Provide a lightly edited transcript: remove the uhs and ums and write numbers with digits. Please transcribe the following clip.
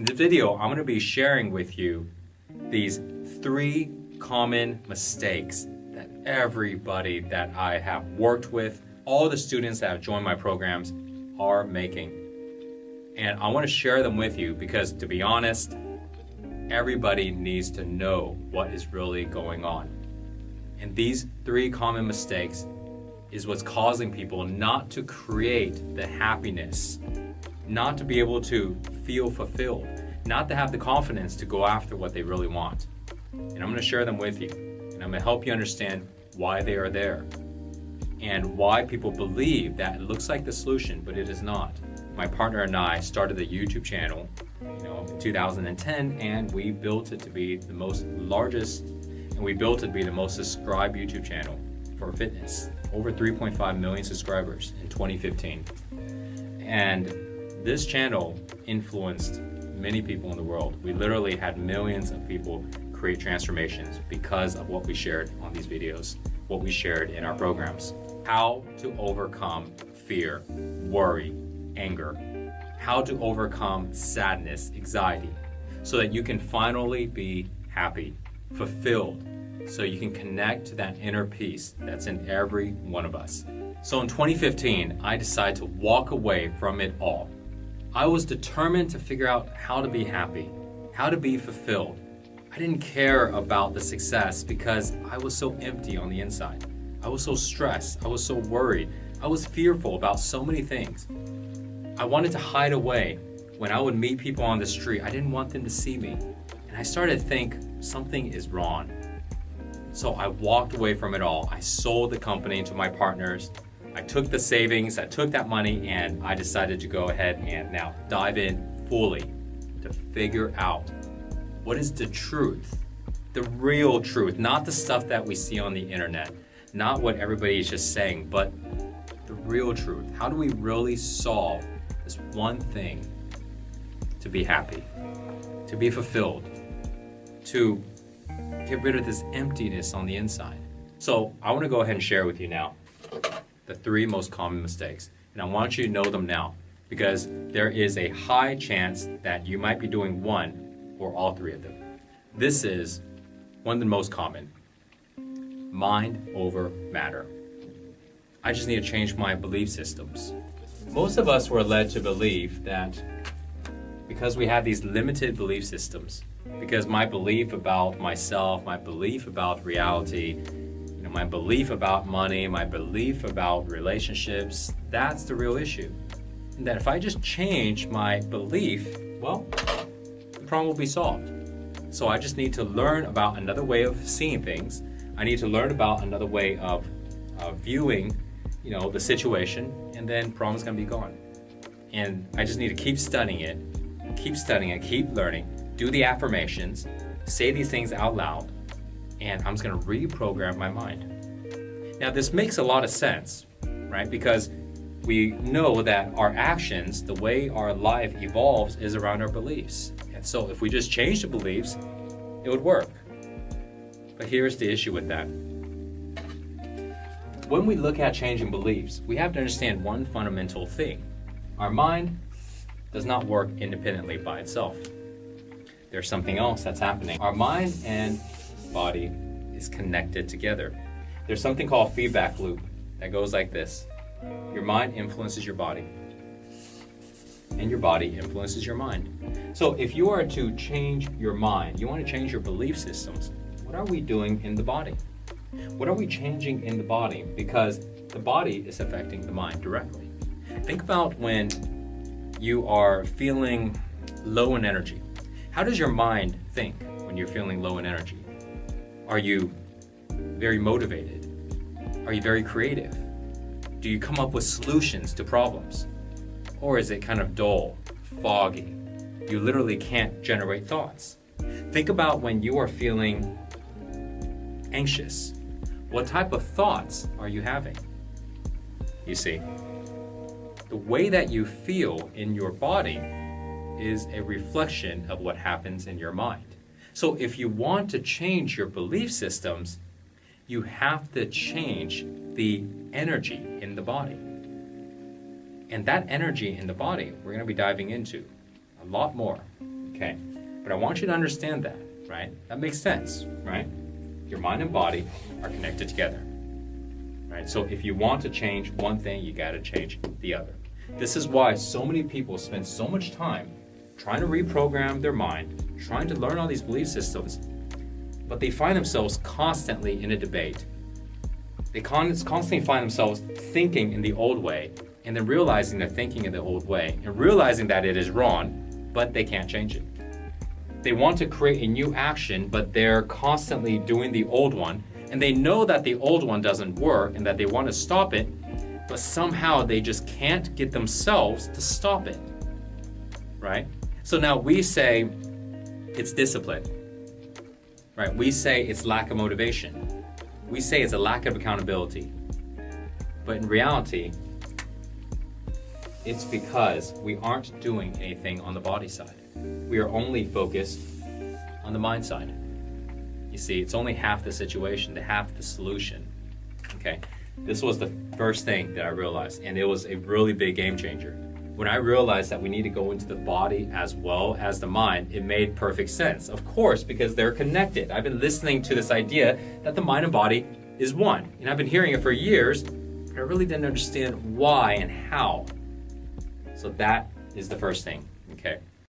In this video, I'm going to be sharing with you these 3 common mistakes that everybody that I have worked with, all the students that have joined my programs, are making. And I want to share them with you because, to be honest, everybody needs to know what is really going on. And these 3 common mistakes is what's causing people not to create the happiness, not to be able to feel fulfilled, not to have the confidence to go after what they really want. And I'm going to share them with you. And I'm going to help you understand why they are there and why people believe that it looks like the solution, but it is not. My partner and I started the YouTube channel, in 2010, and we built it to be the most subscribed YouTube channel for fitness. Over 3.5 million subscribers in 2015. And this channel influenced many people in the world. We literally had millions of people create transformations because of what we shared on these videos, what we shared in our programs. How to overcome fear, worry, anger. How to overcome sadness, anxiety, so that you can finally be happy, fulfilled, so you can connect to that inner peace that's in every one of us. So in 2015, I decided to walk away from it all. I was determined to figure out how to be happy, how to be fulfilled. I didn't care about the success because I was so empty on the inside. I was so stressed. I was so worried. I was fearful about so many things. I wanted to hide away. When I would meet people on the street, I didn't want them to see me. And I started to think something is wrong. So I walked away from it all. I sold the company to my partners. I took the savings, I took that money, and I decided to go ahead and now dive in fully to figure out what is the truth, the real truth, not the stuff that we see on the internet, not what everybody is just saying, but the real truth. How do we really solve this one thing to be happy, to be fulfilled, to get rid of this emptiness on the inside? So I want to go ahead and share with you now the 3 most common mistakes. And I want you to know them now because there is a high chance that you might be doing one or all 3 of them. This is one of the most common. Mind over matter. I just need to change my belief systems. Most of us were led to believe that because we have these limited belief systems, because my belief about myself, my belief about reality, my belief about money, my belief about relationships, that's the real issue. And that if I just change my belief, well, the problem will be solved. So I just need to learn about another way of seeing things. I need to learn about another way of viewing, the situation, and then problem's gonna be gone. And I just need to keep studying it, keep learning, do the affirmations, say these things out loud, and I'm just going to reprogram my mind. Now, this makes a lot of sense, right? Because we know that our actions, the way our life evolves, is around our beliefs. And so if we just change the beliefs, it would work. But here's the issue with that. When we look at changing beliefs, we have to understand one fundamental thing. Our mind does not work independently by itself. There's something else that's happening. Our mind and body is connected together. There's something called feedback loop that goes like this. Your mind influences your body, and your body influences your mind. So if you are to change your mind, you want to change your belief systems, what are we doing in the body? What are we changing in the body? Because the body is affecting the mind directly. Think about when you are feeling low in energy. How does your mind think when you're feeling low in energy? Are you very motivated? Are you very creative? Do you come up with solutions to problems? Or is it kind of dull, foggy? You literally can't generate thoughts. Think about when you are feeling anxious. What type of thoughts are you having? You see, the way that you feel in your body is a reflection of what happens in your mind. So if you want to change your belief systems, you have to change the energy in the body. And that energy in the body, we're going to be diving into a lot more. Okay? But I want you to understand that, right? That makes sense, right? Your mind and body are connected together, right? So if you want to change one thing, you got to change the other. This is why so many people spend so much time trying to reprogram their mind, trying to learn all these belief systems, but they find themselves constantly in a debate. They constantly find themselves thinking in the old way, and then realizing they're thinking in the old way, and realizing that it is wrong, but they can't change it. They want to create a new action, but they're constantly doing the old one, and they know that the old one doesn't work and that they want to stop it, but somehow they just can't get themselves to stop it, right? So now we say it's discipline, right? We say it's lack of motivation. We say it's a lack of accountability. But in reality, it's because we aren't doing anything on the body side. We are only focused on the mind side. You see, it's only half the situation, half the solution. Okay? This was the first thing that I realized, and it was a really big game changer. When I realized that we need to go into the body as well as the mind, it made perfect sense. Of course, because they're connected. I've been listening to this idea that the mind and body is one, and I've been hearing it for years, but I really didn't understand why and how. So that is the first thing, okay?